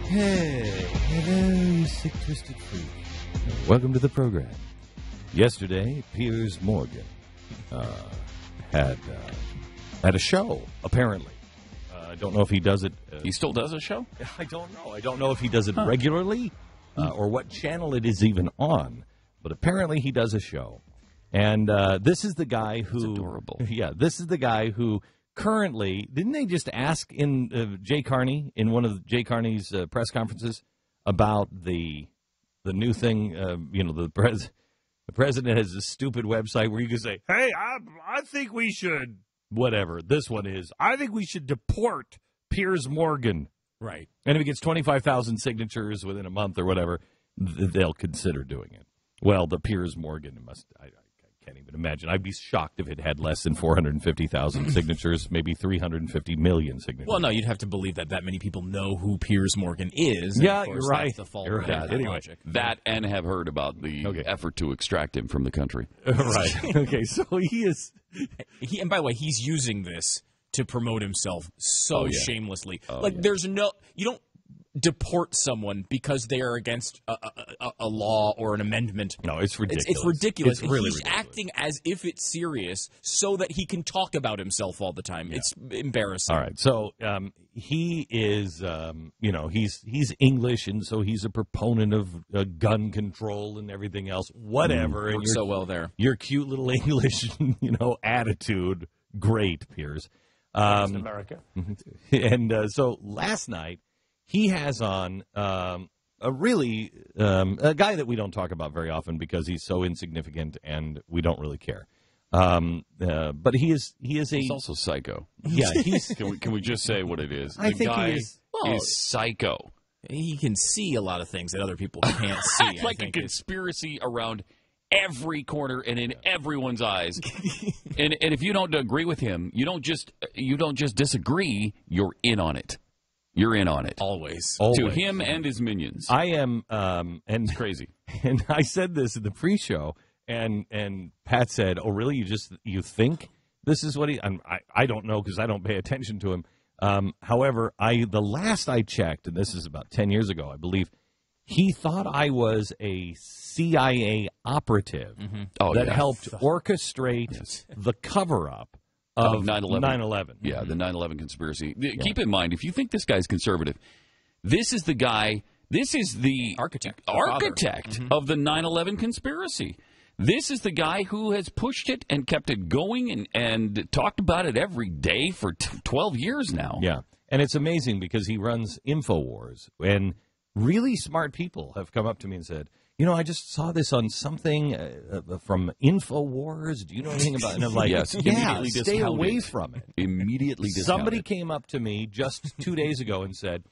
Hey, hello, sick, twisted freak. Welcome to the program. Yesterday, Piers Morgan had a show, apparently. I don't know if he does it. He still does a show? I don't know. I don't know if he does it regularly or what channel it is even on. But apparently he does a show. And this is the guy who... That's adorable. Yeah, this is the guy who currently... Didn't they just ask in Jay Carney, in one of Jay Carney's press conferences, about the new thing, the president has this stupid website where you can say, hey, I think we should... Whatever. This one is, I think we should deport Piers Morgan. Right. And if he gets 25,000 signatures within a month or whatever, they'll consider doing it. Well, the Piers Morgan I can't even imagine. I'd be shocked if it had less than 450,000 signatures, maybe 350 million signatures. Well, no, you'd have to believe that many people know who Piers Morgan is. Yeah, of course, you're right. That's the fault You're of right. that Anyway, logic. That and have heard about the effort to extract him from the country. Right. Okay, so he is... And by the way, he's using this to promote himself so shamelessly. There's no... You don't deport someone because they are against a law or an amendment. No, it's ridiculous. It's ridiculous. It's really He's ridiculous. acting as if it's serious so that he can talk about himself all the time. Yeah. It's embarrassing. All right. So he is, he's English, and so he's a proponent of gun control and everything else. Whatever. Works so well there. Your cute little English, attitude. Great, Piers. In America. And so last night, he has on a guy that we don't talk about very often because he's so insignificant and we don't really care. But he's also psycho. Yeah, Can we just say what it is? I think guy he is. is psycho. He can see a lot of things that other people can't see. Like a conspiracy around every corner and in everyone's eyes. and if you don't agree with him, you don't just disagree. You're in on it. You're in on it. Always. To him and his minions. I am, and it's crazy. And I said this in the pre-show, and Pat said, "Oh, really? You think this is what he?" I don't know because I don't pay attention to him. However, the last I checked, and this is about 10 years ago, I believe, he thought I was a CIA operative that helped orchestrate the cover-up of 9/11. Yeah, the 9/11 conspiracy. Keep in mind, if you think this guy's conservative, this is the guy, this is the architect of the 9/11 conspiracy. This is the guy who has pushed it and kept it going and talked about it every day for 12 years now. Yeah, and it's amazing because he runs InfoWars, and really smart people have come up to me and said, I just saw this on something from InfoWars. Do you know anything about it? And I'm like, stay away from it. Immediately discounted. Somebody came up to me just 2 days ago and said,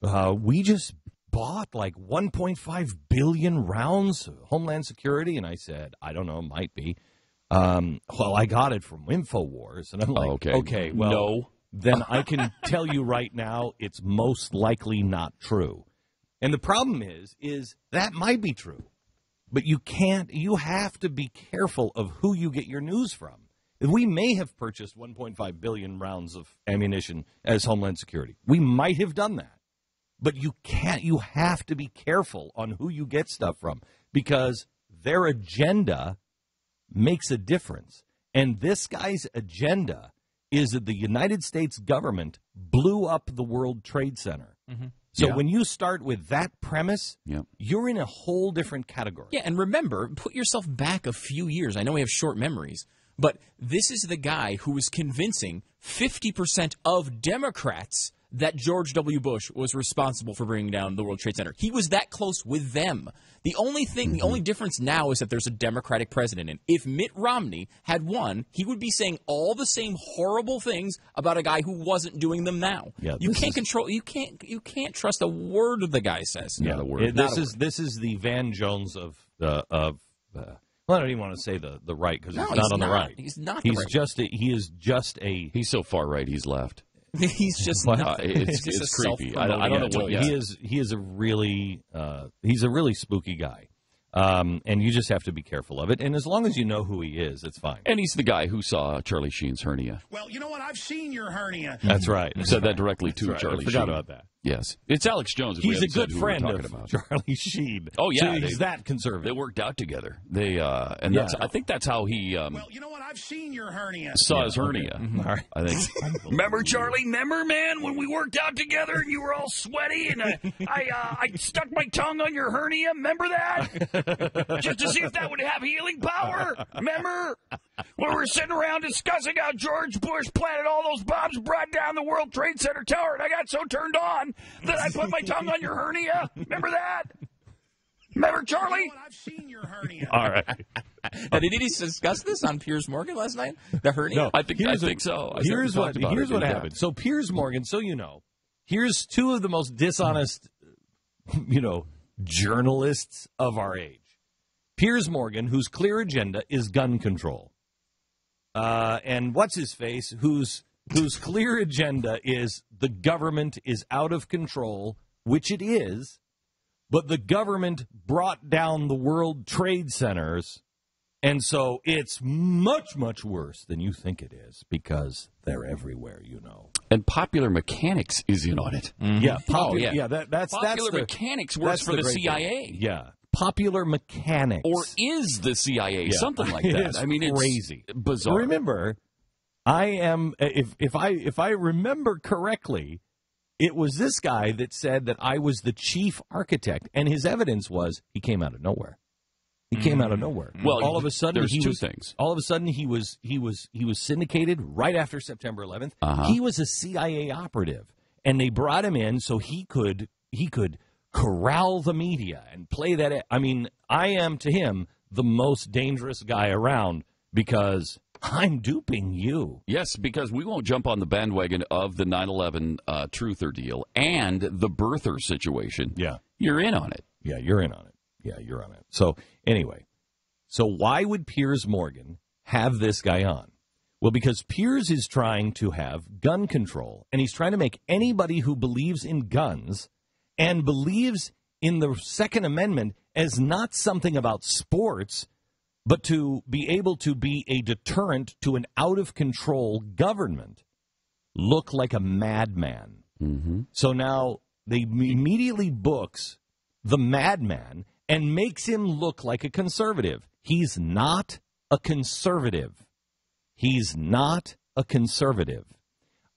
we just bought like 1.5 billion rounds of Homeland Security. And I said, I don't know, might be. Well, I got it from InfoWars. And I'm like, okay, well, no. Then I can tell you right now it's most likely not true. And the problem is that might be true, but you have to be careful of who you get your news from. We may have purchased 1.5 billion rounds of ammunition as Homeland Security. We might have done that, but you have to be careful on who you get stuff from because their agenda makes a difference. And this guy's agenda is that the United States government blew up the World Trade Center. Mm-hmm. So when you start with that premise, you're in a whole different category. Yeah, and remember, put yourself back a few years. I know we have short memories, but this is the guy who was convincing 50% of Democrats that George W. Bush was responsible for bringing down the World Trade Center. He was that close with them. The only difference now is that there's a Democratic president. And if Mitt Romney had won, he would be saying all the same horrible things about a guy who wasn't doing them now. Yeah, you can't trust a word the guy says. Yeah, a word. This is the Van Jones of well, I don't even want to say the right because he's not on the right. He's not. He's so far right he's left. He's just it's creepy. I don't know what he is a really spooky guy. And you just have to be careful of it. And as long as you know who he is, it's fine. And he's the guy who saw Charlie Sheen's hernia. Well, you know what? I've seen your hernia. That's right. Said that directly to Charlie Sheen. I forgot about that. Yes. It's Alex Jones. He's a good friend of Charlie Sheen. Oh, yeah. So he's that conservative. They worked out together. I think that's how he well, you know what? I've seen your hernia. Saw his hernia. Okay. All right. I think. Remember, Charlie? Remember, man, when we worked out together and you were all sweaty and I stuck my tongue on your hernia? Remember that? Just to see if that would have healing power? Remember? When we were sitting around discussing how George Bush planted all those bombs, brought down the World Trade Center tower, and I got so turned on that I put my tongue on your hernia. Remember that? Remember, Charlie? You know what? I've seen your hernia. All right. Now, did he discuss this on Piers Morgan last night? The hernia? No, I think so. Here's what happened. So Piers Morgan, so you know, here's two of the most dishonest, journalists of our age. Piers Morgan, whose clear agenda is gun control. And what's his face, whose clear agenda is the government is out of control, which it is, but the government brought down the World Trade Centers, and so it's much, much worse than you think it is because they're everywhere, And Popular Mechanics is in on it. Mm-hmm. Yeah, that's Popular Mechanics works for the CIA. Thing. Yeah. Popular Mechanics. Or is the CIA, something like that. It's I mean, it's crazy. Bizarre. Remember, I am, if I remember correctly, it was this guy that said that I was the chief architect, and his evidence was he came out of nowhere. He came out of nowhere. Well, all of a sudden, there's two things. All of a sudden, he was syndicated right after September 11th. He was a CIA operative, and they brought him in so he could corral the media and play that. I mean, I am to him the most dangerous guy around because I'm duping you. Yes, because we won't jump on the bandwagon of the 9/11 truther deal and the birther situation. Yeah. You're in on it. Yeah, you're in on it. Yeah, you're on it. So anyway, why would Piers Morgan have this guy on? Well, because Piers is trying to have gun control, and he's trying to make anybody who believes in guns and believes in the Second Amendment as not something about sports, but to be able to be a deterrent to an out-of-control government, look like a madman. Mm-hmm. So now they immediately books the madman and makes him look like a conservative. He's not a conservative. He's not a conservative.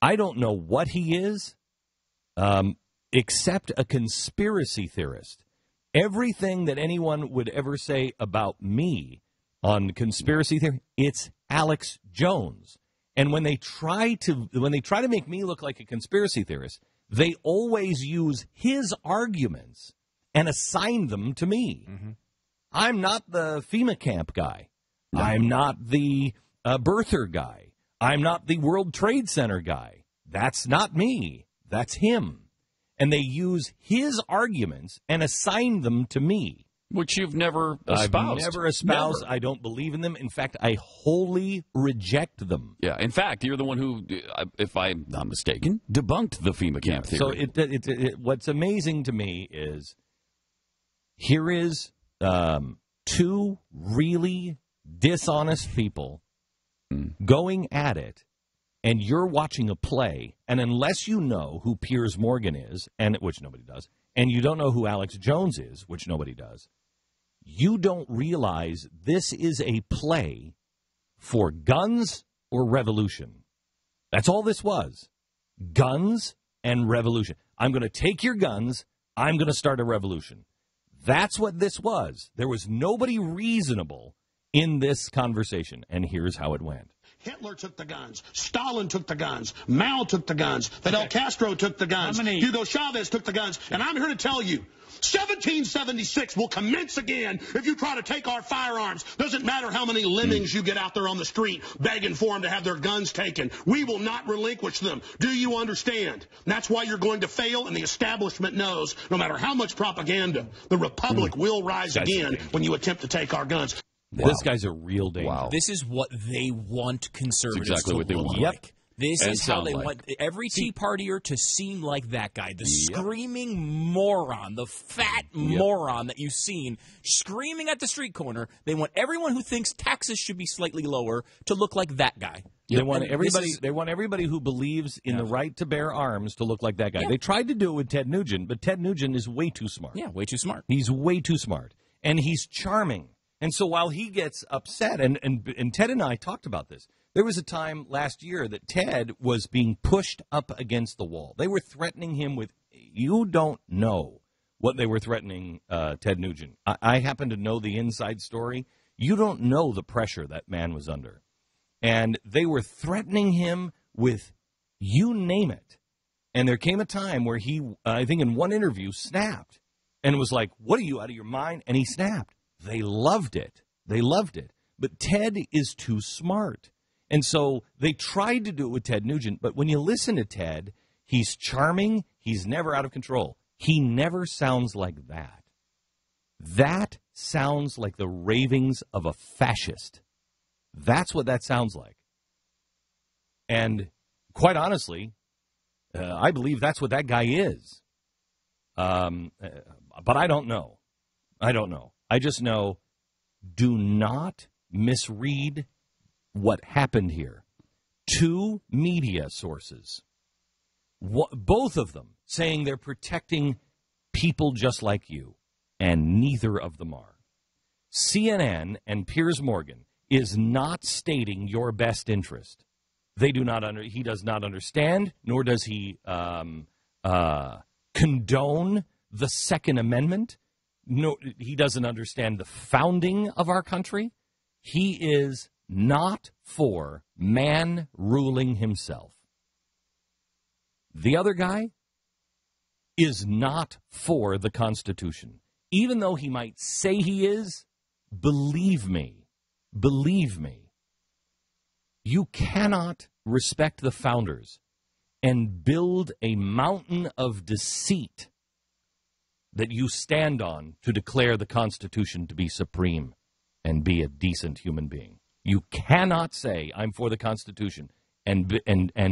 I don't know what he is, except a conspiracy theorist. Everything that anyone would ever say about me on conspiracy theory, it's Alex Jones. And when they try to make me look like a conspiracy theorist, they always use his arguments and assign them to me. Mm-hmm. I'm not the FEMA camp guy. No. I'm not the birther guy. I'm not the World Trade Center guy. That's not me. That's him. And they use his arguments and assign them to me. Which you've never espoused. I've never espoused. Never. I don't believe in them. In fact, I wholly reject them. Yeah. In fact, you're the one who, if I'm not mistaken, debunked the FEMA camp theory. So what's amazing to me is here is two really dishonest people going at it, and you're watching a play, and unless you know who Piers Morgan is, and which nobody does, and you don't know who Alex Jones is, which nobody does, you don't realize this is a play for guns or revolution. That's all this was. Guns and revolution. I'm going to take your guns. I'm going to start a revolution. That's what this was. There was nobody reasonable in this conversation, and here's how it went. Hitler took the guns. Stalin took the guns. Mao took the guns. Fidel Castro took the guns. Hugo Chavez took the guns. And I'm here to tell you, 1776 will commence again if you try to take our firearms. Doesn't matter how many lemmings you get out there on the street begging for them to have their guns taken. We will not relinquish them. Do you understand? And that's why you're going to fail, and the establishment knows no matter how much propaganda, the Republic will rise again when you attempt to take our guns. Wow. This guy's a real danger. Wow. This is what they want conservatives exactly to what they look want. like. This And is how they sound like. want every Tea Partier to seem like that guy, the screaming moron, the fat moron that you've seen screaming at the street corner. They want everyone who thinks taxes should be slightly lower to look like that guy. They want everybody who believes in the right to bear arms to look like that guy. Yeah. They tried to do it with Ted Nugent, but Ted Nugent is way too smart. Yeah, way too smart. He's way too smart. And he's charming. And so while he gets upset, and Ted and I talked about this, there was a time last year that Ted was being pushed up against the wall. They were threatening him with, you don't know what they were threatening Ted Nugent. I happen to know the inside story. You don't know the pressure that man was under. And they were threatening him with you name it. And there came a time where he, I think in one interview, snapped and was like, what are you, out of your mind? And he snapped. They loved it. They loved it. But Ted is too smart. And so they tried to do it with Ted Nugent. But when you listen to Ted, he's charming. He's never out of control. He never sounds like that. That sounds like the ravings of a fascist. That's what that sounds like. And quite honestly, I believe that's what that guy is. But I don't know. I don't know. I just know, do not misread what happened here. 2 media sources, both of them saying they're protecting people just like you, and neither of them are. CNN and Piers Morgan is not stating your best interest. They do not he does not understand, nor does he condone the Second Amendment. No, he doesn't understand the founding of our country. He is not for man ruling himself. The other guy is not for the Constitution. Even though he might say he is, believe me, you cannot respect the founders and build a mountain of deceit that you stand on to declare the Constitution to be supreme and be a decent human being. You cannot say, I'm for the Constitution, and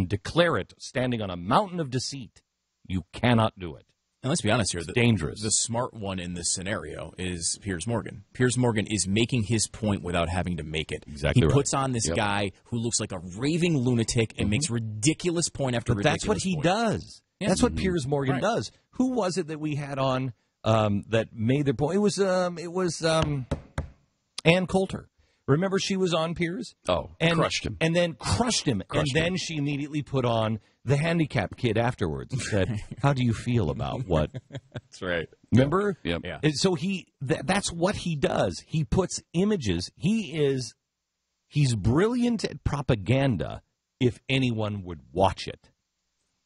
declare it standing on a mountain of deceit. You cannot do it. And let's be honest here. Dangerous. The smart one in this scenario is Piers Morgan. Piers Morgan is making his point without having to make it. Exactly He right. puts on this guy who looks like a raving lunatic and makes ridiculous point after ridiculous that's what he point. does. Yeah. That's what Piers Morgan does. Who was it that we had on that made their point? It was Ann Coulter. Remember, she was on Piers? And crushed him. And then crushed him. Then she immediately put on the handicapped kid afterwards and said, how do you feel about what? That's right. Remember? Yep. Yeah. And so that's what he does. He puts images. He's brilliant at propaganda if anyone would watch it.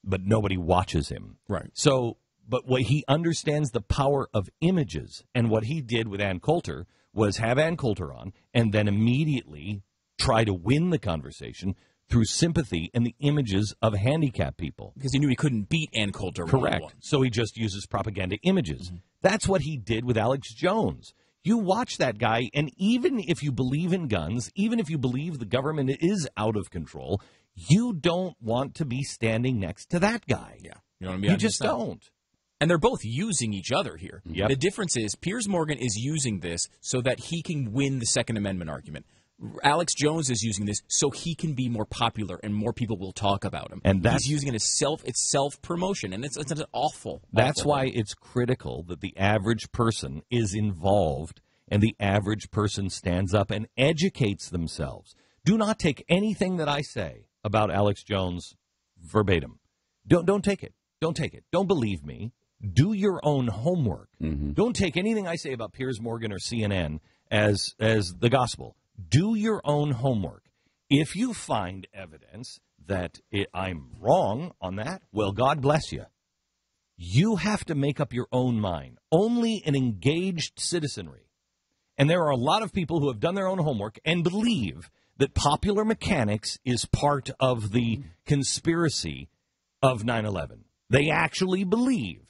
But nobody watches him. Right. So, but what he understands the power of images. And what he did with Ann Coulter was have Ann Coulter on and then immediately try to win the conversation through sympathy and the images of handicapped people. Because he knew he couldn't beat Ann Coulter. Correct. 1-on-1. So he just uses propaganda images. Mm-hmm. That's what he did with Alex Jones. You watch that guy, and even if you believe in guns, even if you believe the government is out of control, you don't want to be standing next to that guy. Yeah. You don't want to be You just don't. And they're both using each other here. Yep. The difference is Piers Morgan is using this so that he can win the Second Amendment argument. Alex Jones is using this so he can be more popular and more people will talk about him. And he's using it as self-promotion, and it's an awful. That's awful why it's critical that the average person is involved and the average person stands up and educates themselves. Do not take anything that I say about Alex Jones verbatim. Don't take it. Don't take it. Don't believe me. Do your own homework. Mm-hmm. Don't take anything I say about Piers Morgan or CNN as the gospel. Do your own homework. If you find evidence that I'm wrong on that, well, God bless you. You have to make up your own mind. Only an engaged citizenry. And there are a lot of people who have done their own homework and believe that popular mechanics is part of the conspiracy of 9/11. They actually believe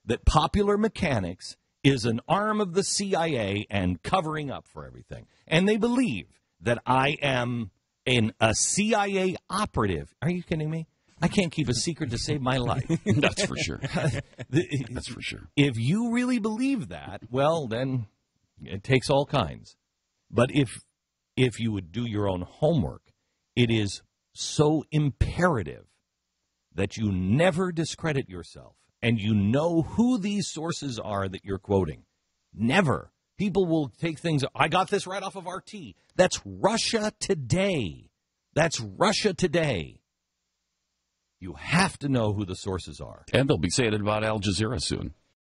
that popular mechanics is an arm of the CIA and covering up for everything. And they believe that I am a CIA operative. Are you kidding me? I can't keep a secret to save my life. That's for sure. That's for sure. If you really believe that, well, then it takes all kinds. But if you would do your own homework, it is so imperative that you never discredit yourself and you know who these sources are that you're quoting. Never. People will take things, I got this right off of RT. That's Russia Today. That's Russia Today. You have to know who the sources are. And they'll be saying it about Al Jazeera soon.